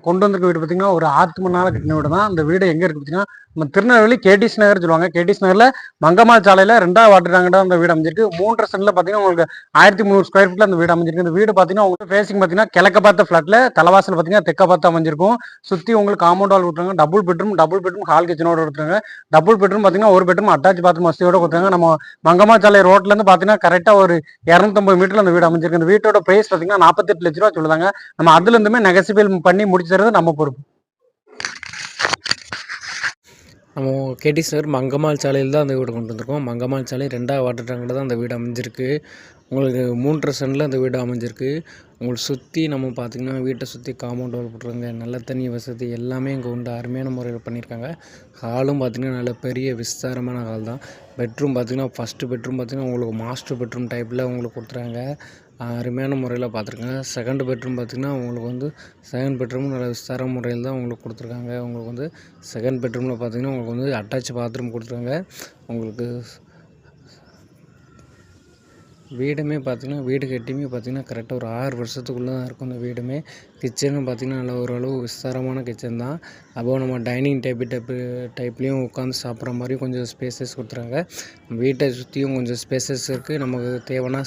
கொண்டு வந்திருக்க வீடு பார்த்தீங்கன்னா, ஒரு 6 மணி நேரம் கட்டின வீடு தான். அந்த வீடு எங்க இருக்கு பார்த்தீங்கன்னா, நம்ம திருநெல்வேலி கேடிஸ் நகர் சொல்லுவாங்க. கேடிஸ் நகர்ல மங்கம்மாள் சாலையில 2வது வாட்டர் டேங்கோட அந்த வீடு அமைஞ்சிருக்கு. 3 சென்ட்ல பார்த்தீங்கன்னா, உங்களுக்கு 1300 ஸ்கொயர் ஃபீட்ல அந்த வீடு அமைஞ்சிருக்கு. இந்த வீடு பார்த்தீங்கன்னா, உங்களுக்கு ஃபேசிங் பார்த்தீங்கன்னா, கிழக்க பார்த்த ஃபிளாட்ல தலைவாசல் பார்த்தீங்கன்னா, தெற்க பார்த்து அமைஞ்சிருக்கும். சுத்தி உங்களுக்கு காம்பவுண்ட் வால் விட்டுருங்க. டபுள் பெட்ரூம் ஹால் கிச்சனோட கொடுத்துருங்க. டபுள் பெட்ரூம் பார்த்தீங்கன்னா, ஒரு பெட்ரூம் அட்டாச் பாத்ரூம் வசதியோட கொடுத்துருங்க. நம்ம மங்கம்மாள் சாலை ரோட்ல இருந்து பார்த்தீங்கன்னா, கரெக்டா ஒரு 250 மீட்டர்ல அந்த வீடு அமைஞ்சிருக்கு. இந்த வீட்டோட பிரைஸ் பார்த்தீங்கன்னா 48 லட்ச ரூபா சொல்லுதாங்க. நம்ம அதுல இருந்துமே நெகசிபிள் பண்ணி முடிச்சு தரது நம்ம பொறுப்பு. நம்ம கேடிஸ் நகர் மங்கம்மாள் சாலையில் தான் அந்த வீடு கொண்டு வந்திருக்கோம். மங்கம்மாள் சாலை 2வது வாட்டர் டேங்கில் தான் அந்த வீடு அமைஞ்சிருக்கு. உங்களுக்கு 3 சென்டில் அந்த வீடு அமைஞ்சிருக்கு. உங்களுக்கு சுற்றி நம்ம பார்த்திங்கன்னா வீட்டை சுற்றி காம்பவுண்ட் வால் போட்டுருக்காங்க. நல்ல தண்ணி வசதி எல்லாமே இங்கே உண்டு. அருமையான முறையில் பண்ணியிருக்காங்க. ஹாலும் பார்த்திங்கன்னா நல்ல பெரிய விஸ்தாரமான ஹால் தான். பெட்ரூம் பார்த்திங்கன்னா ஃபஸ்ட்டு பெட்ரூம் பார்த்திங்கன்னா உங்களுக்கு மாஸ்டர் பெட்ரூம் டைப்பில் உங்களுக்கு கொடுத்துருக்காங்க. அருமையான முறையில் பார்த்துருக்காங்க. செகண்ட் பெட்ரூம் பார்த்திங்கன்னா உங்களுக்கு வந்து செகண்ட் பெட்ரூம் நல்ல விஸ்தார முறையில் தான் உங்களுக்கு கொடுத்துருக்காங்க. உங்களுக்கு வந்து செகண்ட் பெட்ரூமில் பார்த்திங்கன்னா உங்களுக்கு வந்து அட்டாச் பாத்ரூம் கொடுத்துருக்காங்க. உங்களுக்கு வீடுமே பார்த்திங்கன்னா வீடு கட்டியுமே பார்த்திங்கன்னா கரெக்டாக ஒரு 6 வருஷத்துக்குள்ளே தான் இருக்கும். அந்த வீடுமே கிச்சனும் பார்த்திங்கன்னா நல்ல ஓரளவு விஸ்தாரமான கிச்சன் தான். அப்போது நம்ம டைனிங் டைப்லேயும் உட்காந்து சாப்பிட்ற மாதிரி கொஞ்சம் ஸ்பேசஸ் கொடுத்துருக்காங்க. வீட்டை சுற்றியும் கொஞ்சம் ஸ்பேசஸ் இருக்குது. நமக்கு தேவைன்னா